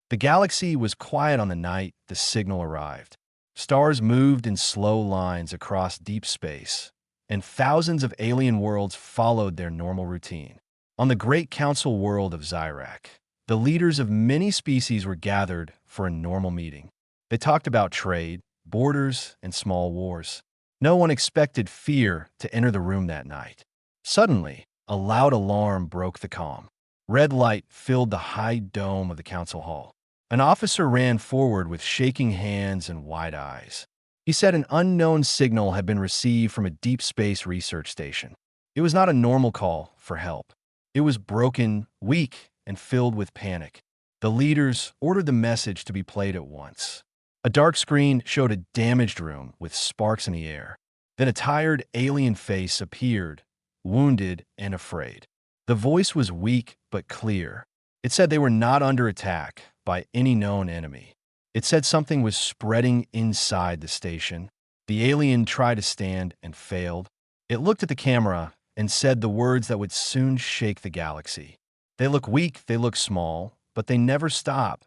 The galaxy was quiet on the night the signal arrived. Stars moved in slow lines across deep space, and thousands of alien worlds followed their normal routine. On the Great Council world of Zyrak, the leaders of many species were gathered for a normal meeting. They talked about trade, borders, and small wars. No one expected fear to enter the room that night. Suddenly, a loud alarm broke the calm. Red light filled the high dome of the council hall. An officer ran forward with shaking hands and wide eyes. He said an unknown signal had been received from a deep space research station. It was not a normal call for help. It was broken, weak, and filled with panic. The leaders ordered the message to be played at once. A dark screen showed a damaged room with sparks in the air. Then a tired alien face appeared, wounded and afraid. The voice was weak but clear. It said they were not under attack by any known enemy. It said something was spreading inside the station. The alien tried to stand and failed. It looked at the camera and said the words that would soon shake the galaxy. They look weak, they look small, but they never stop.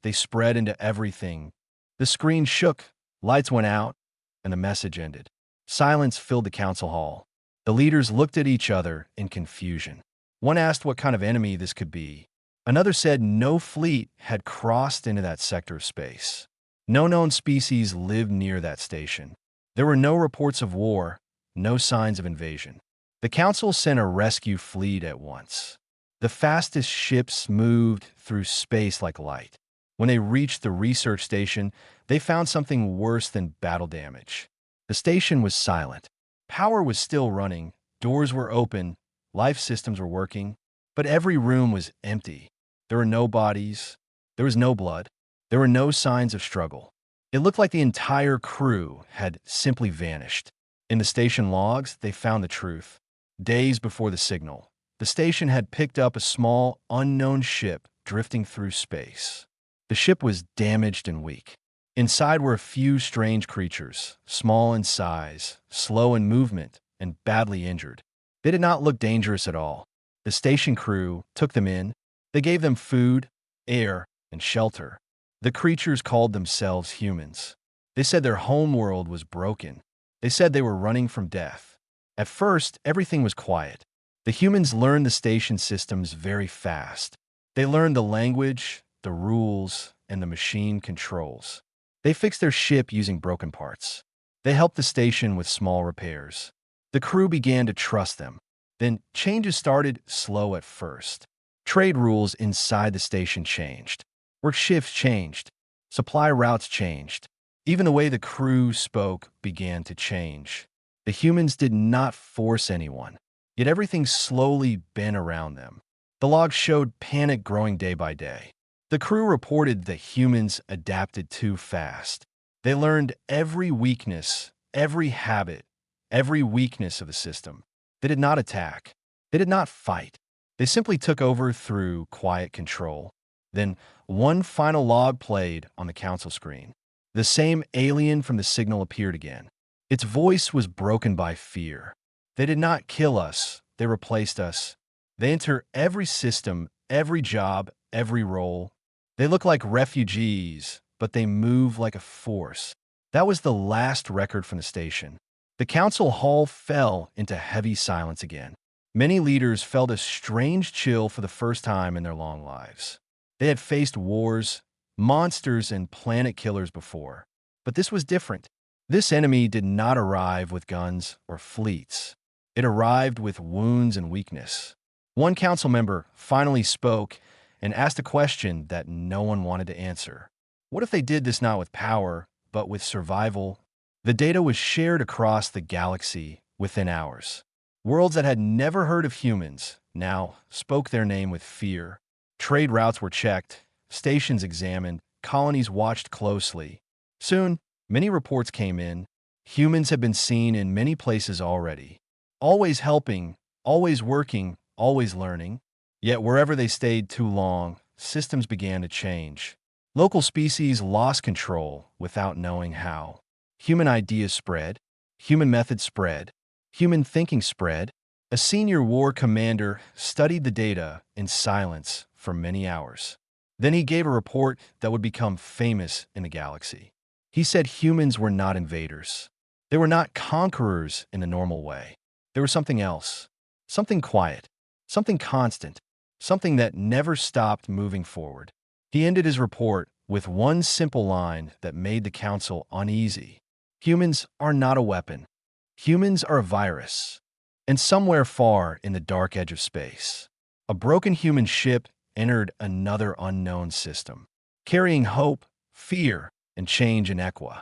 They spread into everything. The screen shook, lights went out, and the message ended. Silence filled the council hall. The leaders looked at each other in confusion. One asked what kind of enemy this could be. Another said no fleet had crossed into that sector of space. No known species lived near that station. There were no reports of war, no signs of invasion. The council sent a rescue fleet at once. The fastest ships moved through space like light. When they reached the research station, they found something worse than battle damage. The station was silent. Power was still running, doors were open, life systems were working, but every room was empty. There were no bodies, there was no blood, there were no signs of struggle. It looked like the entire crew had simply vanished. In the station logs, they found the truth. Days before the signal, the station had picked up a small, unknown ship drifting through space. The ship was damaged and weak. Inside were a few strange creatures, small in size, slow in movement, and badly injured. They did not look dangerous at all. The station crew took them in. They gave them food, air, and shelter. The creatures called themselves humans. They said their homeworld was broken. They said they were running from death. At first, everything was quiet. The humans learned the station systems very fast. They learned the language, the rules, and the machine controls. They fixed their ship using broken parts. They helped the station with small repairs. The crew began to trust them. Then changes started slow at first. Trade rules inside the station changed. Work shifts changed. Supply routes changed. Even the way the crew spoke began to change. The humans did not force anyone, yet everything slowly bent around them. The logs showed panic growing day by day. The crew reported that humans adapted too fast. They learned every weakness, every habit, every weakness of the system. They did not attack. They did not fight. They simply took over through quiet control. Then one final log played on the council screen. The same alien from the signal appeared again. Its voice was broken by fear. They did not kill us. They replaced us. They enter every system, every job, every role. They look like refugees, but they move like a force. That was the last record from the station. The council hall fell into heavy silence again. Many leaders felt a strange chill for the first time in their long lives. They had faced wars, monsters, and planet killers before, but this was different. This enemy did not arrive with guns or fleets. It arrived with wounds and weakness. One council member finally spoke and asked a question that no one wanted to answer. What if they did this not with power, but with survival? The data was shared across the galaxy within hours. Worlds that had never heard of humans now spoke their name with fear. Trade routes were checked, stations examined, colonies watched closely. Soon, many reports came in. Humans had been seen in many places already. Always helping, always working, always learning. Yet wherever they stayed too long, systems began to change. Local species lost control without knowing how. Human ideas spread. Human methods spread. Human thinking spread. A senior war commander studied the data in silence for many hours. Then he gave a report that would become famous in the galaxy. He said humans were not invaders. They were not conquerors in the normal way. They were something else, something quiet, something constant, something that never stopped moving forward. He ended his report with one simple line that made the council uneasy. Humans are not a weapon. Humans are a virus. And somewhere far in the dark edge of space, a broken human ship entered another unknown system, carrying hope, fear, and change in equa.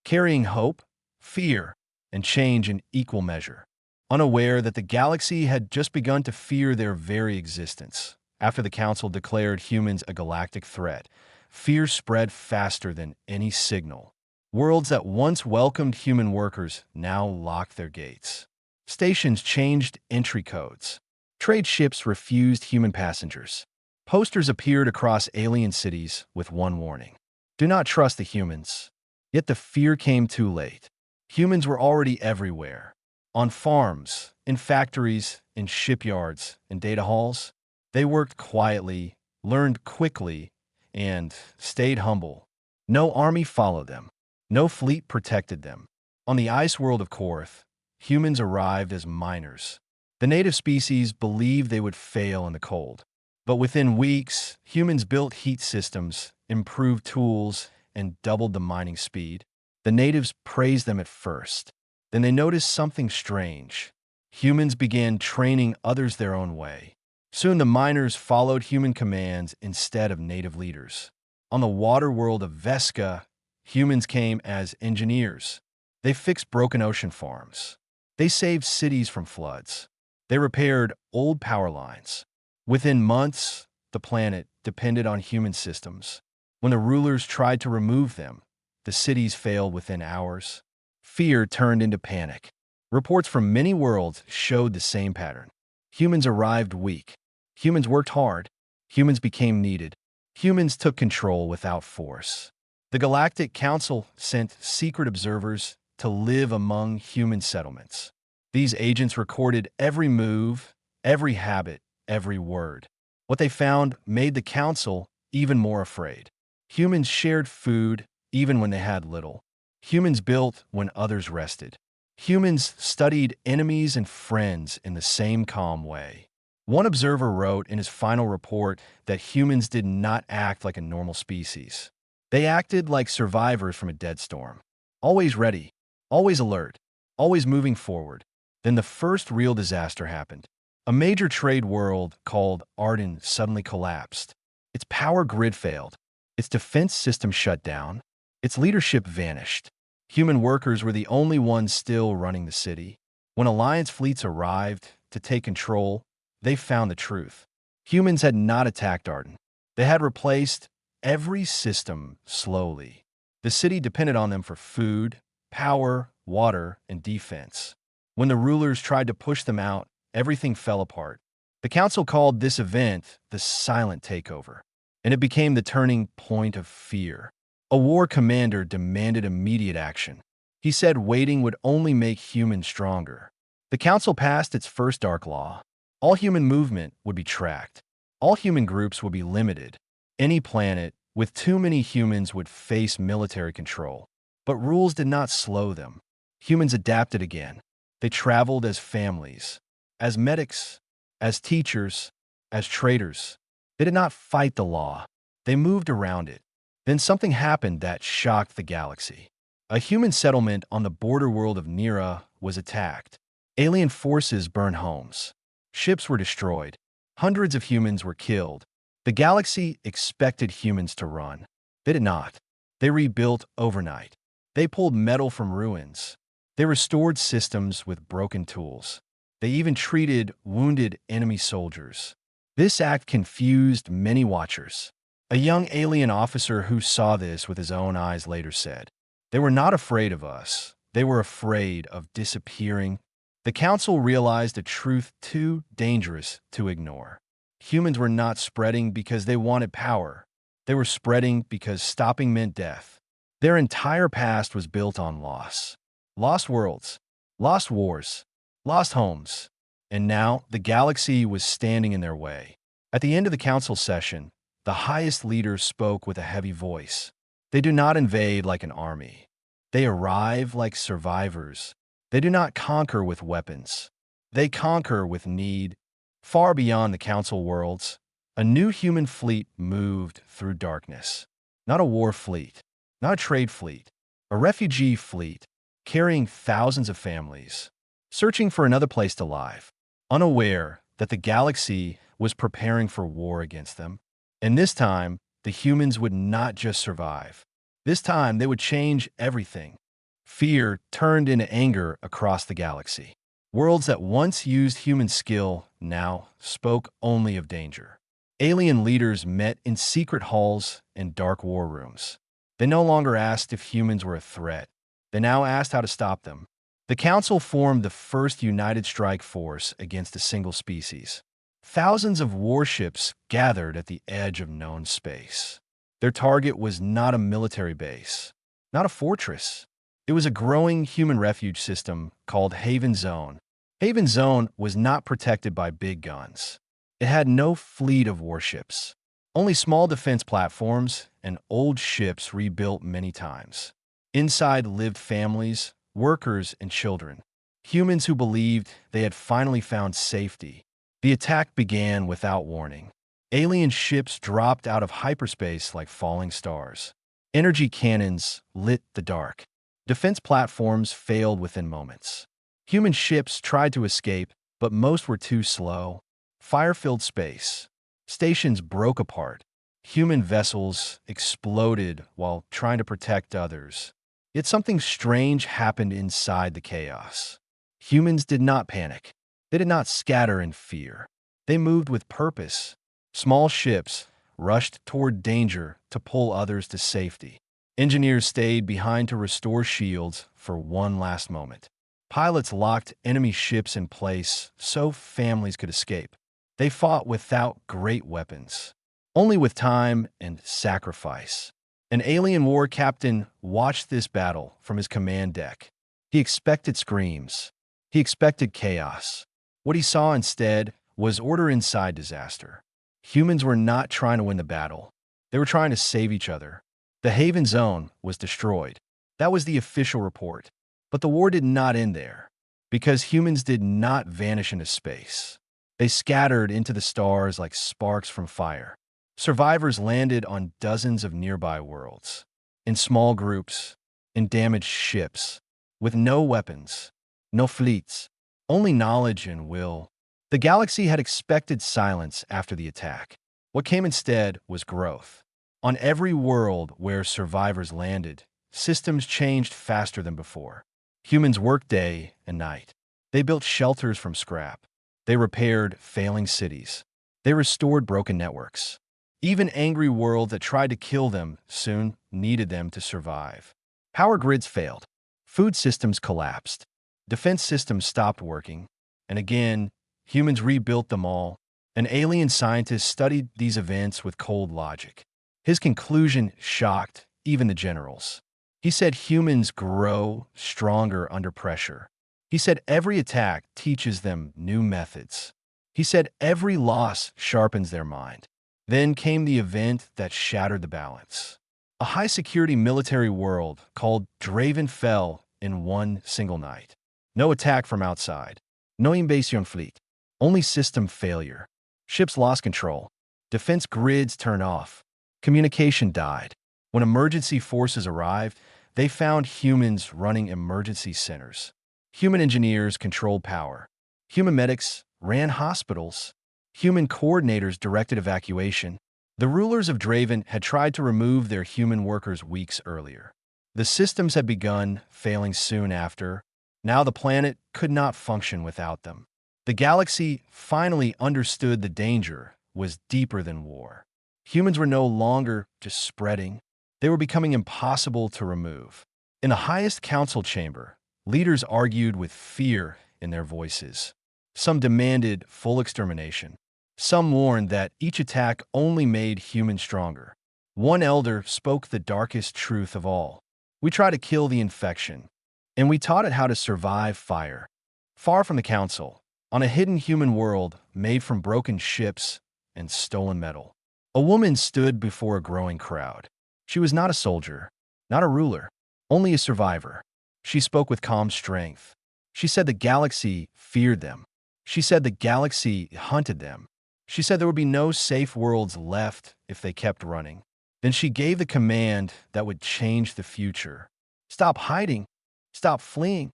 Carrying hope, fear, and change in equal measure. Unaware that the galaxy had just begun to fear their very existence. After the council declared humans a galactic threat, fear spread faster than any signal. Worlds that once welcomed human workers now locked their gates. Stations changed entry codes. Trade ships refused human passengers. Posters appeared across alien cities with one warning: do not trust the humans. Yet the fear came too late. Humans were already everywhere. On farms, in factories, in shipyards, in data halls. They worked quietly, learned quickly, and stayed humble. No army followed them. No fleet protected them. On the ice world of Korth, humans arrived as miners. The native species believed they would fail in the cold. But within weeks, humans built heat systems, improved tools, and doubled the mining speed. The natives praised them at first. Then they noticed something strange. Humans began training others their own way. Soon the miners followed human commands instead of native leaders. On the water world of Vesca, humans came as engineers. They fixed broken ocean farms. They saved cities from floods. They repaired old power lines. Within months, the planet depended on human systems. When the rulers tried to remove them, the cities failed within hours. Fear turned into panic. Reports from many worlds showed the same pattern. Humans arrived weak. Humans worked hard. Humans became needed. Humans took control without force. The Galactic Council sent secret observers to live among human settlements. These agents recorded every move, every habit, every word. What they found made the Council even more afraid. Humans shared food even when they had little. Humans built when others rested. Humans studied enemies and friends in the same calm way. One observer wrote in his final report that humans did not act like a normal species. They acted like survivors from a dead storm. Always ready, always alert, always moving forward. Then the first real disaster happened. A major trade world called Arden suddenly collapsed. Its power grid failed. Its defense system shut down. Its leadership vanished. Human workers were the only ones still running the city. When Alliance fleets arrived to take control, they found the truth. Humans had not attacked Arden. They had replaced every system slowly. The city depended on them for food, power, water, and defense. When the rulers tried to push them out, everything fell apart. The council called this event the silent takeover, and it became the turning point of fear. A war commander demanded immediate action. He said waiting would only make humans stronger. The council passed its first dark law. All human movement would be tracked. All human groups would be limited. Any planet with too many humans would face military control. But rules did not slow them. Humans adapted again. They traveled as families, as medics, as teachers, as traders. They did not fight the law. They moved around it. Then something happened that shocked the galaxy. A human settlement on the border world of Nira was attacked. Alien forces burned homes. Ships were destroyed. Hundreds of humans were killed. The galaxy expected humans to run. They did not. They rebuilt overnight. They pulled metal from ruins. They restored systems with broken tools. They even treated wounded enemy soldiers. This act confused many watchers. A young alien officer who saw this with his own eyes later said, "They were not afraid of us. They were afraid of disappearing." The council realized a truth too dangerous to ignore. Humans were not spreading because they wanted power. They were spreading because stopping meant death. Their entire past was built on loss. Lost worlds, lost wars, lost homes. And now the galaxy was standing in their way. At the end of the council session, The highest leader spoke with a heavy voice. They do not invade like an army. They arrive like survivors. They do not conquer with weapons. They conquer with need. Far beyond the council worlds, a new human fleet moved through darkness. Not a war fleet, not a trade fleet, a refugee fleet carrying thousands of families, searching for another place to live, unaware that the galaxy was preparing for war against them. And this time, the humans would not just survive. This time, they would change everything. Fear turned into anger across the galaxy. Worlds that once used human skill now spoke only of danger. Alien leaders met in secret halls and dark war rooms. They no longer asked if humans were a threat. They now asked how to stop them. The Council formed the first united strike force against a single species. Thousands of warships gathered at the edge of known space. Their target was not a military base, not a fortress. It was a growing human refuge system called Haven Zone. Haven Zone was not protected by big guns. It had no fleet of warships, only small defense platforms and old ships rebuilt many times. Inside lived families, workers, and children, humans who believed they had finally found safety. The attack began without warning. Alien ships dropped out of hyperspace like falling stars. Energy cannons lit the dark. Defense platforms failed within moments. Human ships tried to escape, but most were too slow. Fire filled space. Stations broke apart. Human vessels exploded while trying to protect others. Yet something strange happened inside the chaos. Humans did not panic. They did not scatter in fear. They moved with purpose. Small ships rushed toward danger to pull others to safety. Engineers stayed behind to restore shields for one last moment. Pilots locked enemy ships in place so families could escape. They fought without great weapons, only with time and sacrifice. An alien war captain watched this battle from his command deck. He expected screams. He expected chaos. What he saw instead was order inside disaster. Humans were not trying to win the battle. They were trying to save each other. The Haven Zone was destroyed. That was the official report. But the war did not end there, because humans did not vanish into space. They scattered into the stars like sparks from fire. Survivors landed on dozens of nearby worlds, in small groups, in damaged ships, with no weapons, no fleets, only knowledge and will. The galaxy had expected silence after the attack. What came instead was growth. On every world where survivors landed, systems changed faster than before. Humans worked day and night. They built shelters from scrap. They repaired failing cities. They restored broken networks. Even angry worlds that tried to kill them soon needed them to survive. Power grids failed. Food systems collapsed. Defense systems stopped working. And again, humans rebuilt them all. An alien scientist studied these events with cold logic. His conclusion shocked even the generals. He said humans grow stronger under pressure. He said every attack teaches them new methods. He said every loss sharpens their mind. Then came the event that shattered the balance. A high-security military world called Draven fell in one single night. No attack from outside. No invasion fleet. Only system failure. Ships lost control. Defense grids turned off. Communication died. When emergency forces arrived, they found humans running emergency centers. Human engineers controlled power. Human medics ran hospitals. Human coordinators directed evacuation. The rulers of Draven had tried to remove their human workers weeks earlier. The systems had begun failing soon after. Now the planet could not function without them. The galaxy finally understood the danger was deeper than war. Humans were no longer just spreading. They were becoming impossible to remove. In the highest council chamber, leaders argued with fear in their voices. Some demanded full extermination. Some warned that each attack only made humans stronger. One elder spoke the darkest truth of all. We try to kill the infection, and we taught it how to survive fire. Far from the council, on a hidden human world made from broken ships and stolen metal. A woman stood before a growing crowd. She was not a soldier, not a ruler, only a survivor. She spoke with calm strength. She said the galaxy feared them. She said the galaxy hunted them. She said there would be no safe worlds left if they kept running. Then she gave the command that would change the future. Stop hiding. Stop fleeing.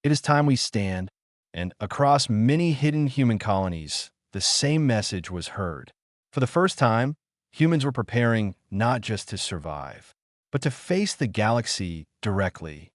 It is time we stand. And across many hidden human colonies, the same message was heard. For the first time, humans were preparing not just to survive, but to face the galaxy directly.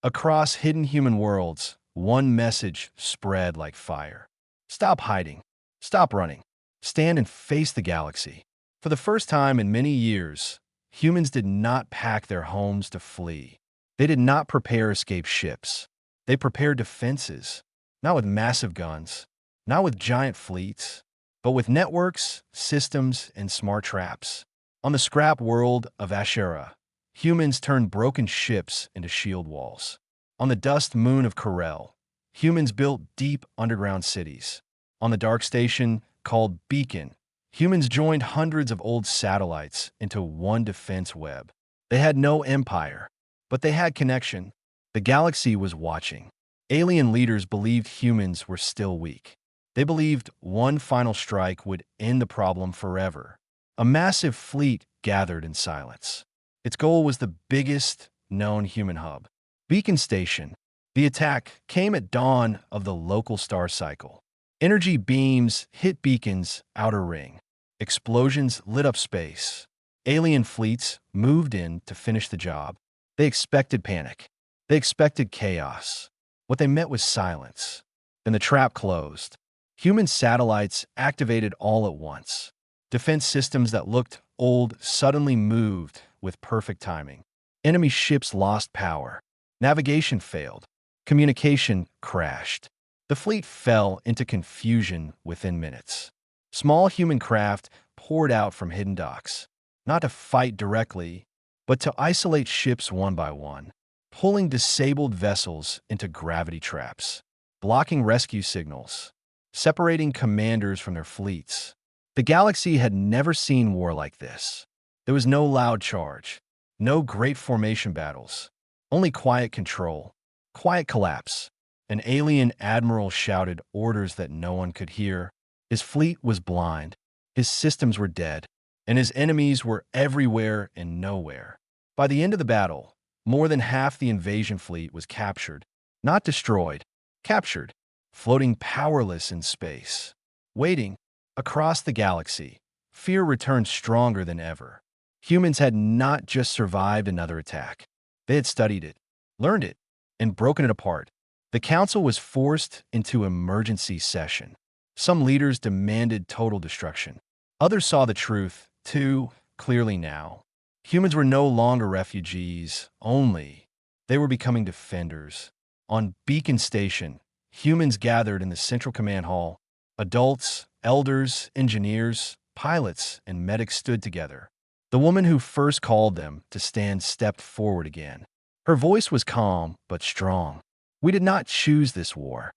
Across hidden human worlds, one message spread like fire. Stop hiding. Stop running. Stand and face the galaxy. For the first time in many years, humans did not pack their homes to flee. They did not prepare escape ships. They prepared defenses, not with massive guns, not with giant fleets, but with networks, systems, and smart traps. On the scrap world of Ashera, humans turned broken ships into shield walls. On the dust moon of Corel, humans built deep underground cities. On the dark station called Beacon, humans joined hundreds of old satellites into one defense web. They had no empire, but they had connection. The galaxy was watching. Alien leaders believed humans were still weak. They believed one final strike would end the problem forever. A massive fleet gathered in silence. Its goal was the biggest known human hub, Beacon Station. The attack came at dawn of the local star cycle. Energy beams hit Beacon's outer ring. Explosions lit up space. Alien fleets moved in to finish the job. They expected panic. They expected chaos. What they met was silence. Then the trap closed. Human satellites activated all at once. Defense systems that looked old suddenly moved with perfect timing. Enemy ships lost power. Navigation failed. Communication crashed. The fleet fell into confusion within minutes. Small human craft poured out from hidden docks, not to fight directly, but to isolate ships one by one, pulling disabled vessels into gravity traps, blocking rescue signals, separating commanders from their fleets. The galaxy had never seen war like this. There was no loud charge, no great formation battles, only quiet control, quiet collapse. An alien admiral shouted orders that no one could hear. His fleet was blind, his systems were dead, and his enemies were everywhere and nowhere. By the end of the battle, more than half the invasion fleet was captured, not destroyed, captured, floating powerless in space. Waiting, across the galaxy, fear returned stronger than ever. Humans had not just survived another attack. They had studied it, learned it, and broken it apart. The council was forced into emergency session. Some leaders demanded total destruction. Others saw the truth, too clearly now. Humans were no longer refugees only. They were becoming defenders. On Beacon Station, humans gathered in the central command hall. Adults, elders, engineers, pilots, and medics stood together. The woman who first called them to stand stepped forward again. Her voice was calm but strong. We did not choose this war,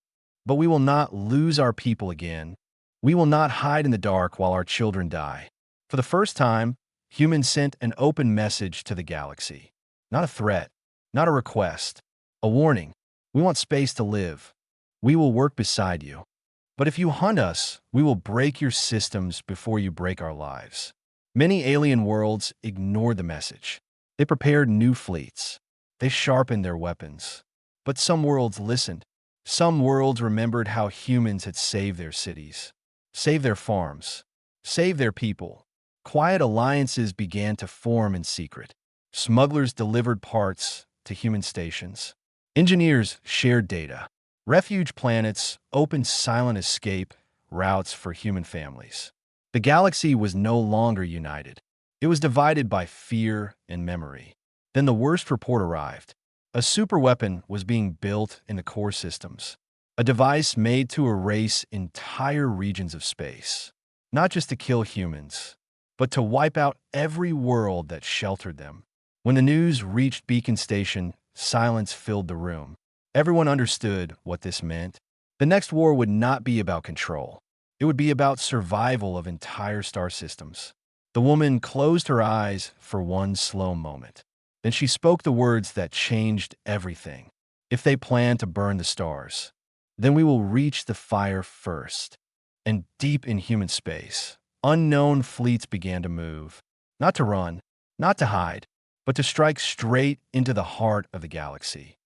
but we will not lose our people again. We will not hide in the dark while our children die. For the first time, humans sent an open message to the galaxy. Not a threat, not a request, a warning. We want space to live. We will work beside you. But if you hunt us, we will break your systems before you break our lives. Many alien worlds ignored the message. They prepared new fleets. They sharpened their weapons. But some worlds listened. Some worlds remembered how humans had saved their cities, saved their farms, saved their people. Quiet alliances began to form in secret. Smugglers delivered parts to human stations. Engineers shared data. Refuge planets opened silent escape routes for human families. The galaxy was no longer united. It was divided by fear and memory. Then the worst report arrived. A superweapon was being built in the core systems, a device made to erase entire regions of space, not just to kill humans, but to wipe out every world that sheltered them. When the news reached Beacon Station, silence filled the room. Everyone understood what this meant. The next war would not be about control. It would be about survival of entire star systems. The woman closed her eyes for one slow moment. Then she spoke the words that changed everything. If they plan to burn the stars, then we will reach the fire first. And deep in human space, unknown fleets began to move. Not to run, not to hide, but to strike straight into the heart of the galaxy.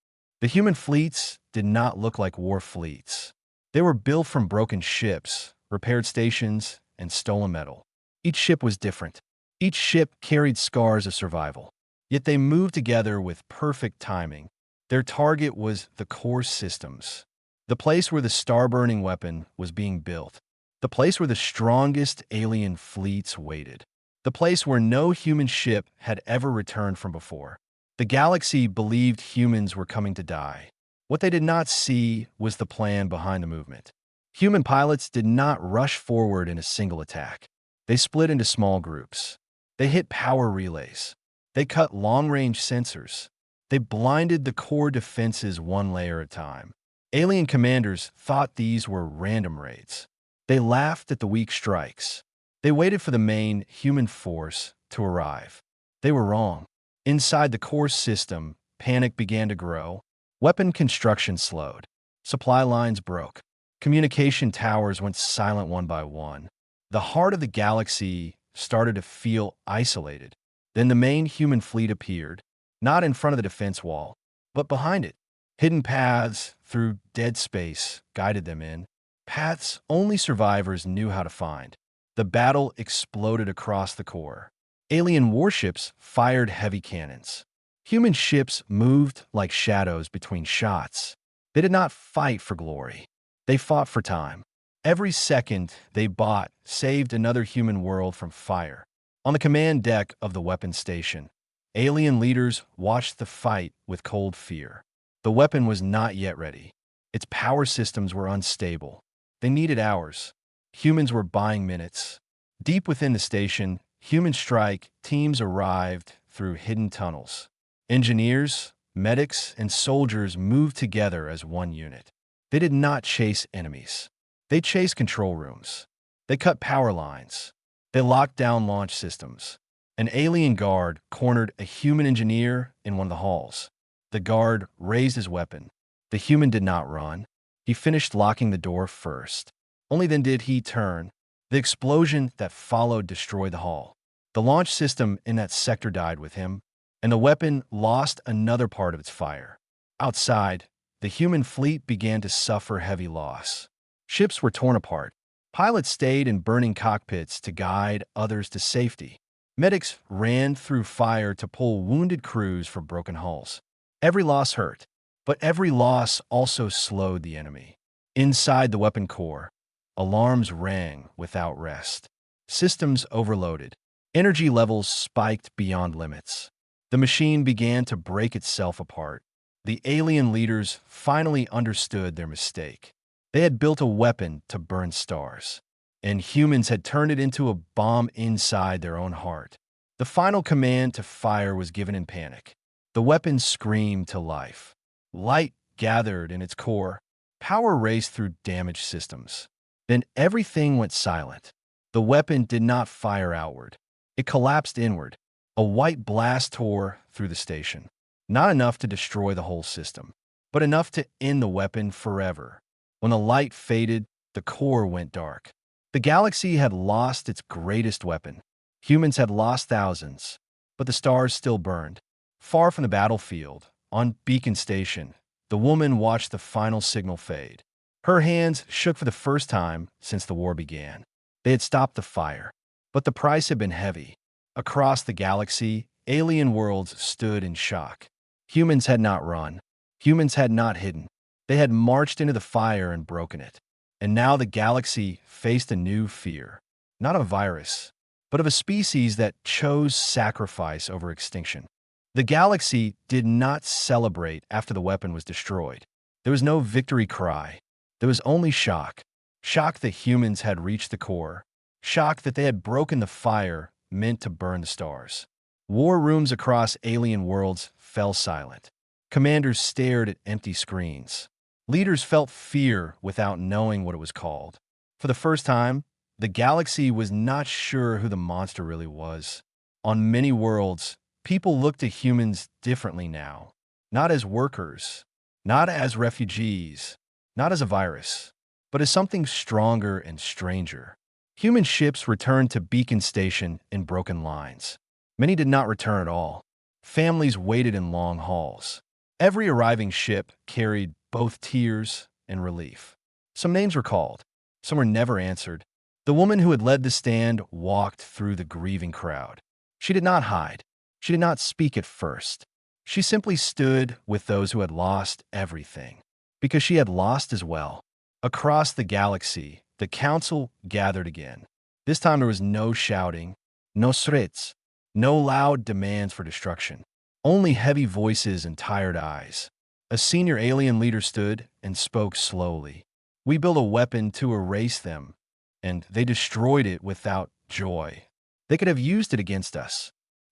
The human fleets did not look like war fleets. They were built from broken ships, repaired stations, and stolen metal. Each ship was different. Each ship carried scars of survival. Yet they moved together with perfect timing. Their target was the core systems, the place where the star-burning weapon was being built, the place where the strongest alien fleets waited, the place where no human ship had ever returned from before. The galaxy believed humans were coming to die. What they did not see was the plan behind the movement. Human pilots did not rush forward in a single attack. They split into small groups. They hit power relays. They cut long-range sensors. They blinded the core defenses one layer at a time. Alien commanders thought these were random raids. They laughed at the weak strikes. They waited for the main human force to arrive. They were wrong. Inside the core system, panic began to grow. Weapon construction slowed. Supply lines broke. Communication towers went silent one by one. The heart of the galaxy started to feel isolated. Then the main human fleet appeared, not in front of the defense wall, but behind it. Hidden paths through dead space guided them in, paths only survivors knew how to find. The battle exploded across the core. Alien warships fired heavy cannons. Human ships moved like shadows between shots. They did not fight for glory. They fought for time. Every second they bought saved another human world from fire. On the command deck of the weapons station, alien leaders watched the fight with cold fear. The weapon was not yet ready. Its power systems were unstable. They needed hours. Humans were buying minutes. Deep within the station, human strike teams arrived through hidden tunnels. Engineers, medics, and soldiers moved together as one unit. They did not chase enemies. They chased control rooms. They cut power lines. They locked down launch systems. An alien guard cornered a human engineer in one of the halls. The guard raised his weapon. The human did not run. He finished locking the door first. Only then did he turn. The explosion that followed destroyed the hall. The launch system in that sector died with him, and the weapon lost another part of its fire. Outside, the human fleet began to suffer heavy loss. Ships were torn apart. Pilots stayed in burning cockpits to guide others to safety. Medics ran through fire to pull wounded crews from broken hulls. Every loss hurt, but every loss also slowed the enemy. Inside the weapon core, alarms rang without rest. Systems overloaded. Energy levels spiked beyond limits. The machine began to break itself apart. The alien leaders finally understood their mistake. They had built a weapon to burn stars, and humans had turned it into a bomb inside their own heart. The final command to fire was given in panic. The weapon screamed to life. Light gathered in its core. Power raced through damaged systems. Then everything went silent. The weapon did not fire outward. It collapsed inward. A white blast tore through the station. Not enough to destroy the whole system, but enough to end the weapon forever. When the light faded, the core went dark. The galaxy had lost its greatest weapon. Humans had lost thousands, but the stars still burned. Far from the battlefield, on Beacon Station, the woman watched the final signal fade. Her hands shook for the first time since the war began. They had stopped the fire, but the price had been heavy. Across the galaxy, alien worlds stood in shock. Humans had not run. Humans had not hidden. They had marched into the fire and broken it. And now the galaxy faced a new fear. Not of a virus, but of a species that chose sacrifice over extinction. The galaxy did not celebrate after the weapon was destroyed. There was no victory cry. There was only shock. Shock that humans had reached the core. Shock that they had broken the fire meant to burn the stars. War rooms across alien worlds fell silent. Commanders stared at empty screens. Leaders felt fear without knowing what it was called. For the first time, The galaxy was not sure who the monster really was. On many worlds, people looked at humans differently now. Not as workers, not as refugees, not as a virus, but as something stronger and stranger. Human ships returned to Beacon Station in broken lines. Many did not return at all. Families waited in long hauls. Every arriving ship carried both tears and relief. Some names were called. Some were never answered. The woman who had led the stand walked through the grieving crowd. She did not hide. She did not speak at first. She simply stood with those who had lost everything, because she had lost as well. Across the galaxy, the council gathered again. This time there was no shouting, no threats, no loud demands for destruction. Only heavy voices and tired eyes. A senior alien leader stood and spoke slowly. We built a weapon to erase them, and they destroyed it without joy. They could have used it against us,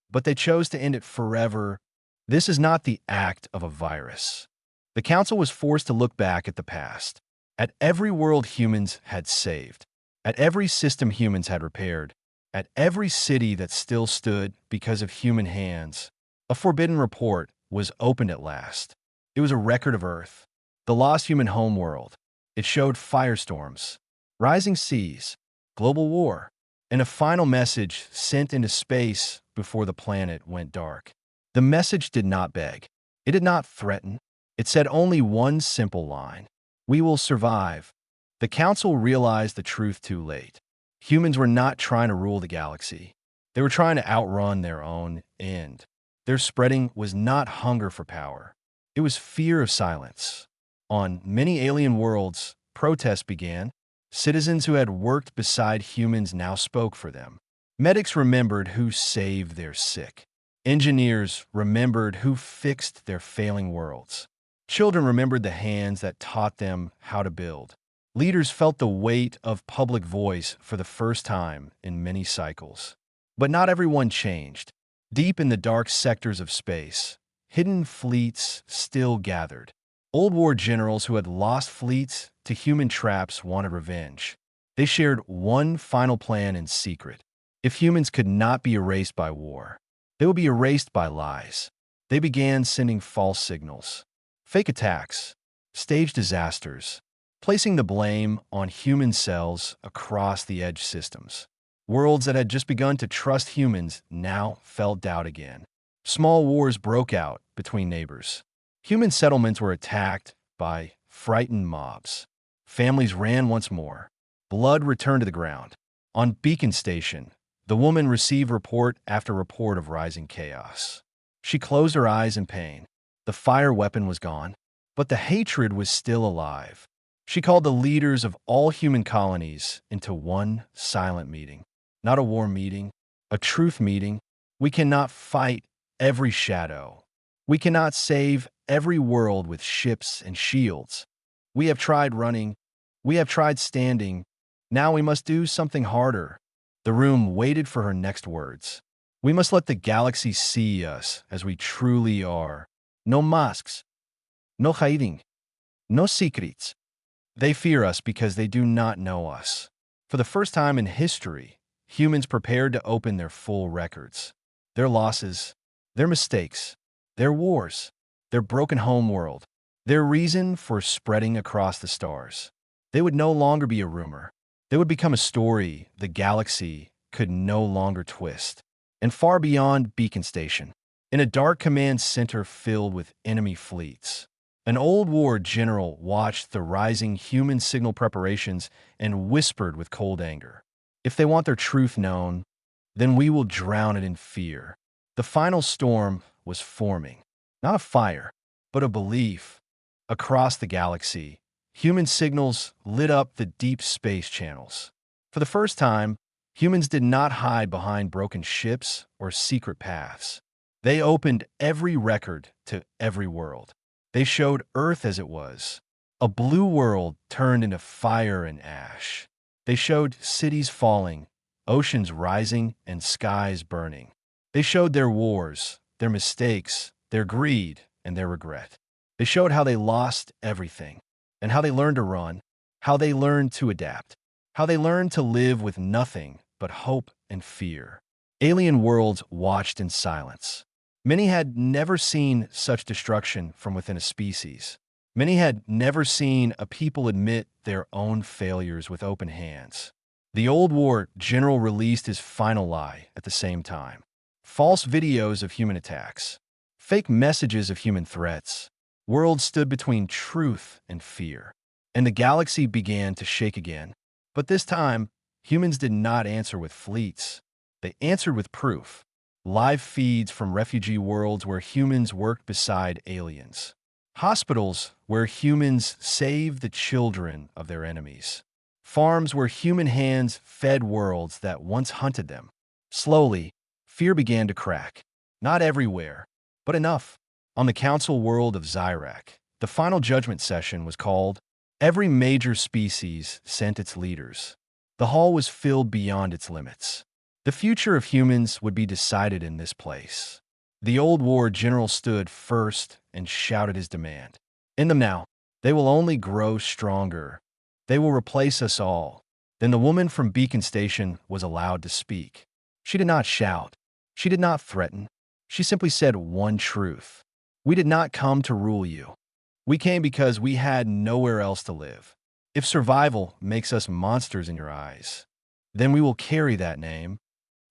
but they chose to end it forever. This is not the act of a virus. The council was forced to look back at the past, at every world humans had saved, at every system humans had repaired, at every city that still stood because of human hands. A forbidden report was opened at last. It was a record of Earth, the lost human homeworld. It showed firestorms, rising seas, global war, and a final message sent into space before the planet went dark. The message did not beg. It did not threaten. It said only one simple line: "We will survive." The council realized the truth too late. Humans were not trying to rule the galaxy. They were trying to outrun their own end. Their spreading was not hunger for power. It was fear of silence. On many alien worlds, protests began. Citizens who had worked beside humans now spoke for them. Medics remembered who saved their sick. Engineers remembered who fixed their failing worlds. Children remembered the hands that taught them how to build. Leaders felt the weight of public voice for the first time in many cycles. But not everyone changed. Deep in the dark sectors of space, hidden fleets still gathered. Old war generals who had lost fleets to human traps wanted revenge. They shared one final plan in secret. If humans could not be erased by war, they would be erased by lies. They began sending false signals, fake attacks, staged disasters, placing the blame on human cells across the edge systems. Worlds that had just begun to trust humans now felt doubt again. Small wars broke out between neighbors. Human settlements were attacked by frightened mobs. Families ran once more. Blood returned to the ground. On Beacon Station, the woman received report after report of rising chaos. She closed her eyes in pain. The fire weapon was gone, but the hatred was still alive. She called the leaders of all human colonies into one silent meeting. Not a war meeting, a truth meeting. We cannot fight every shadow. We cannot save every world with ships and shields. We have tried running. We have tried standing. Now we must do something harder. The room waited for her next words. We must let the galaxy see us as we truly are. No masks. No hiding. No secrets. They fear us because they do not know us. For the first time in history, humans prepared to open their full records. Their losses, their mistakes, their wars, their broken homeworld, their reason for spreading across the stars. They would no longer be a rumor. They would become a story the galaxy could no longer twist. And far beyond Beacon Station, in a dark command center filled with enemy fleets, an old war general watched the rising human signal preparations and whispered with cold anger, "If they want their truth known, then we will drown it in fear." The final storm was forming, not a fire, but a belief. Across the galaxy, human signals lit up the deep space channels. For the first time, humans did not hide behind broken ships or secret paths. They opened every record to every world. They showed Earth as it was, a blue world turned into fire and ash. They showed cities falling, oceans rising, and skies burning. They showed their wars, their mistakes, their greed, and their regret. They showed how they lost everything, and how they learned to run, how they learned to adapt, how they learned to live with nothing but hope and fear. Alien worlds watched in silence. Many had never seen such destruction from within a species. Many had never seen a people admit their own failures with open hands. The Old War general released his final lie at the same time. False videos of human attacks. Fake messages of human threats. Worlds stood between truth and fear. And the galaxy began to shake again. But this time, humans did not answer with fleets. They answered with proof. Live feeds from refugee worlds where humans worked beside aliens. Hospitals where humans saved the children of their enemies. Farms where human hands fed worlds that once hunted them. Slowly, fear began to crack. Not everywhere, but enough. On the council world of Zyrak, the final judgment session was called. Every major species sent its leaders. The hall was filled beyond its limits. The future of humans would be decided in this place. The Old War general stood first and shouted his demand. In them now, they will only grow stronger. They will replace us all. Then the woman from Beacon Station was allowed to speak. She did not shout. She did not threaten. She simply said one truth. We did not come to rule you. We came because we had nowhere else to live. If survival makes us monsters in your eyes, then we will carry that name.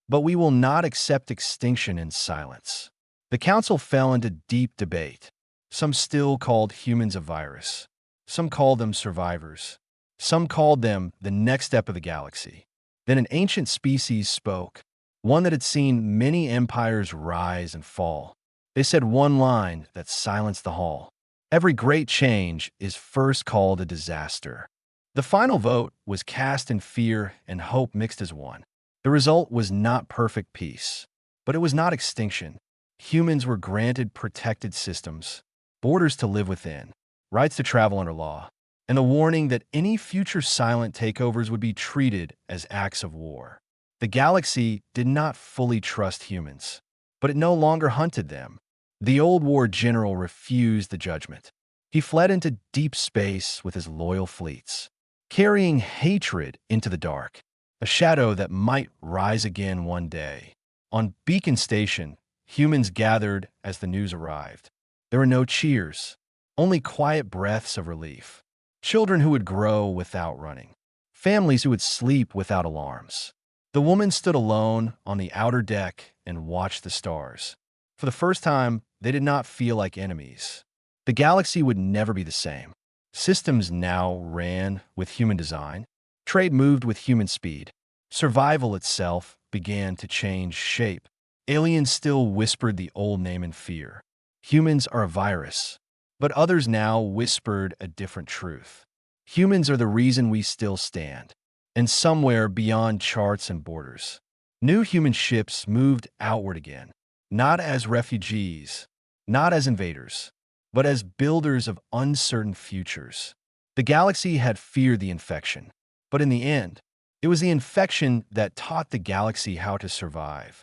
But we will not accept extinction in silence. The council fell into deep debate. Some still called humans a virus. Some called them survivors. Some called them the next step of the galaxy. Then an ancient species spoke, one that had seen many empires rise and fall. They said one line that silenced the hall. Every great change is first called a disaster. The final vote was cast in fear and hope mixed as one. The result was not perfect peace, but it was not extinction. Humans were granted protected systems, borders to live within, rights to travel under law, and the warning that any future silent takeovers would be treated as acts of war. The galaxy did not fully trust humans, but it no longer hunted them. The Old War general refused the judgment. He fled into deep space with his loyal fleets, carrying hatred into the dark, a shadow that might rise again one day. On Beacon Station, humans gathered as the news arrived. There were no cheers, only quiet breaths of relief. Children who would grow without running. Families who would sleep without alarms. The woman stood alone on the outer deck and watched the stars. For the first time, they did not feel like enemies. The galaxy would never be the same. Systems now ran with human design. Trade moved with human speed. Survival itself began to change shape. Aliens still whispered the old name in fear. Humans are a virus. But others now whispered a different truth. Humans are the reason we still stand. And somewhere beyond charts and borders, new human ships moved outward again. Not as refugees, not as invaders, but as builders of uncertain futures. The galaxy had feared the infection, but in the end, it was the infection that taught the galaxy how to survive.